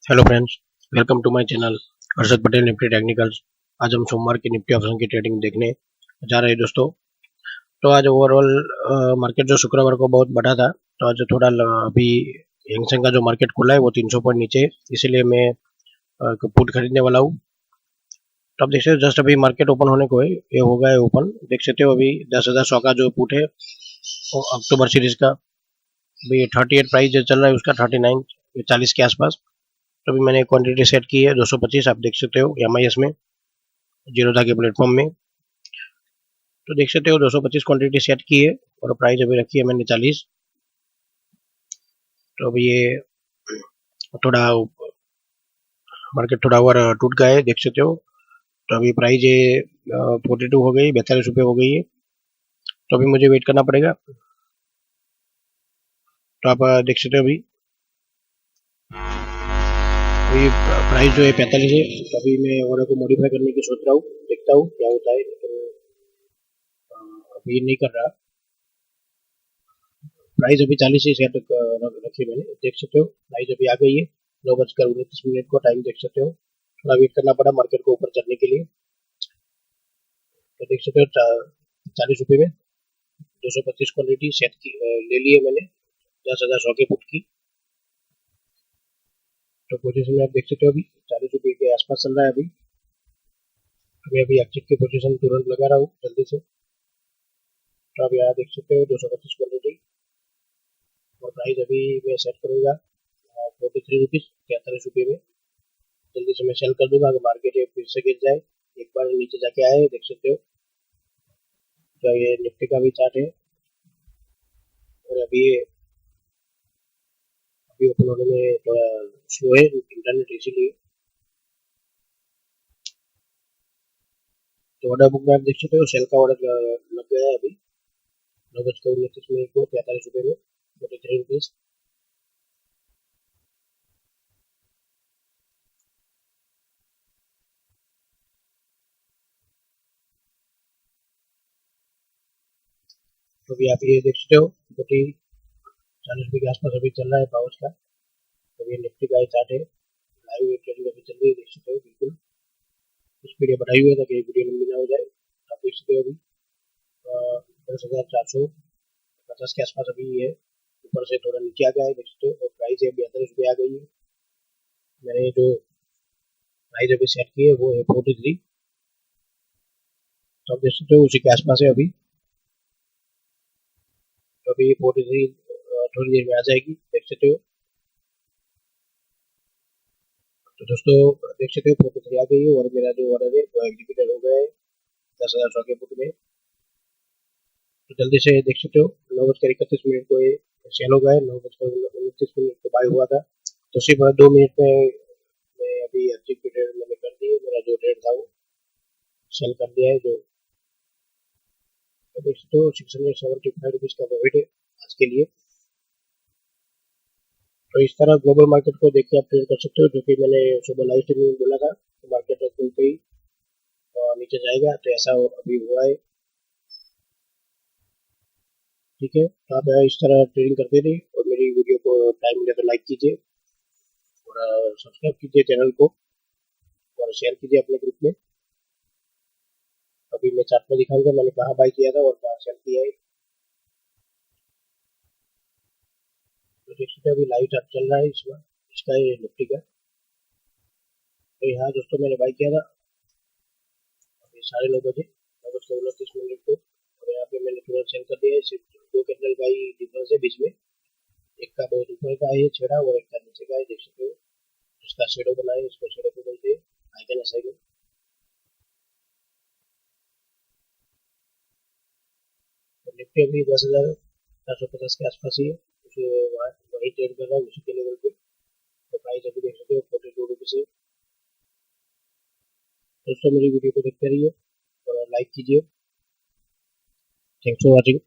Hello friends, welcome to my channel Harshad Patel Nifty technicals. आज हम सोमवार की निफ्टी ऑप्शन की ट्रेडिंग देखने जा रहे हैं दोस्तों। तो आज ओवरऑल मार्केट जो शुक्रवार को बहुत बढ़ा था, तो आज थोड़ा अभी हैंगसेंग का जो मार्केट खुला है वो 300 पॉइंट नीचे है, इसीलिए मैं पुट खरीदने वाला हूँ। तो आप देख सकते हो जस्ट अभी मार्केट ओपन होने को है, ये हो गया है ओपन। देख सकते हो अभी 10,100 का जो पुट है अक्टूबर सीरीज का, अभी 38 प्राइस जो चल रहा है उसका 39 40 के आसपास। तो अभी मैंने क्वांटिटी सेट की है 225, आप देख सकते हो MIS में, जीरोधा के प्लेटफॉर्म में। तो देख सकते हो 225 क्वांटिटी सेट की है और प्राइस अभी रखी है मैंने 40। तो अभी ये थोड़ा मार्केट थोड़ा ओवर टूट गया है, देख सकते हो। तो अभी प्राइस ये 42 हो गई, 42 रुपये हो गई है। तो अभी मुझे वेट करना पड़ेगा। तो आप देख सकते हो अभी प्राइस जो है 45 है। तो अभी मैं ऑर्डर को मॉडिफाई करने की सोच रहा हूँ, देखता हूँ क्या होता है। तो अभी नहीं कर रहा। प्राइस अभी 40 ही सेट रखी मैंने, देख सकते हो प्राइस अभी आ गई है। 9:29 को टाइम देख सकते हो। थोड़ा वेट करना पड़ा मार्केट को ऊपर चढ़ने के लिए। तो देख सकते हो 40 रुपये में 225 क्वान्टिटी सेट की ले लिए मैंने, 10,100 के पुट की। तो पोजीशन में आप देख सकते हो अभी 40 रुपये के आसपास चल रहा है अभी। तो मैं अभी एक्टिव की पोजीशन तुरंत लगा रहा हूँ जल्दी से। तो आप यहाँ देख सकते हो 225 क्वान्टिटी और प्राइस अभी मैं सेट करूँगा 43 रुपीज़ 43 रुपये में। जल्दी से मैं सेल कर दूंगा अगर मार्केट फिर से गिर जाए, एक बार नीचे जाके आए, देख सकते हो। तो ये निफ्टी का भी चार्ट है और अभी ओपन होने में थोड़ा स्लो है इंटरनेट, इसीलिए। तो ऑर्डर बुक में आप देख सकते हो सेल का ऑर्डर लग गया है अभी 9:29 को 43 रुपये में 43 रुपीज़। तो अभी आप ये देख सकते हो 40 के आसपास अभी चल रहा है पाउच का। तो ये निफ्टी का चार्ट है, लाइव ट्रेडिंग अभी चल रही है, देख सकते हो। बिल्कुल स्पीड ये बढ़ाई हुई है ताकि वीडियो लंबी ना हो जाए। आप देख सकते हो अभी 10,450 के आसपास अभी है, ऊपर से थोड़ा नीचे आ गया है, देख सकते हो। और प्राइस है 42 रुपये आ गई है। मैंने जो प्राइस अभी सेट की है वो है 43। तो आप देख सकते हो उसी के आसपास है अभी। तो अभी 43 थोड़ी देर में आ जाएगी, देख सकते हो। तो दोस्तों देख सकते हो 43 आ गई है और मेरा जो ऑर्डर है वो एग्जीक्यूटेड हो गया है 10,100 के फुट में। तो जल्दी से देख सकते हो 9:31 को ये सेल हो गया है। 9:29 को बाय हुआ था। तो सिर्फ 2 मिनट में मैं अभी एग्जीक्यूटेड मैंने कर दी है, मेरा जो रेट था वो सेल कर दिया है। जो तो देख सकते हो 675 रुपीज़ का प्रॉफिट है आज के लिए। तो इस तरह ग्लोबल मार्केट को देख के आप ट्रेड कर सकते हो, जो कि मैंने सुबह लाइव स्ट्रीम में बोला था तो मार्केट खुलते ही नीचे जाएगा, तो ऐसा अभी हुआ है। ठीक है, तो आप इस तरह ट्रेडिंग करते रहिए और मेरी वीडियो को टाइम मिले तो लाइक कीजिए और सब्सक्राइब कीजिए चैनल को और शेयर कीजिए अपने ग्रुप में। अभी मैं चार्ट में दिखाऊंगा मैंने कहाँ बाय किया था और कहाँ सेल किया है। तो देख सकते हैं अभी लाइव चार्ट चल रहा है इसका ये निफ्टी का। तो यहाँ दोस्तों मैंने बाय किया था अभी 9:30 बजे 9:29 को। और यहाँ पे मैंने तुरंत सेल कर दिया है। सिर्फ 2 कैंडल का ही डिफरेंस है बीच में, एक का बहुत ऊपर का है छेड़ा और एक का नीचे का है, देख सकते हो। इसका शेडो बना है, इसको शेडो को बोलते हैं, आइकन असाइकन। तो निफ्टी अभी 10,450 के आसपास ही है, उसे वही ट्रेड कर रहा है उसी के लेवल पे। तो प्राइस अभी देख सकते हो 42 रुपीज़ है। दोस्तों मेरी वीडियो को देखते रहिए और लाइक कीजिए। Thanks for watching.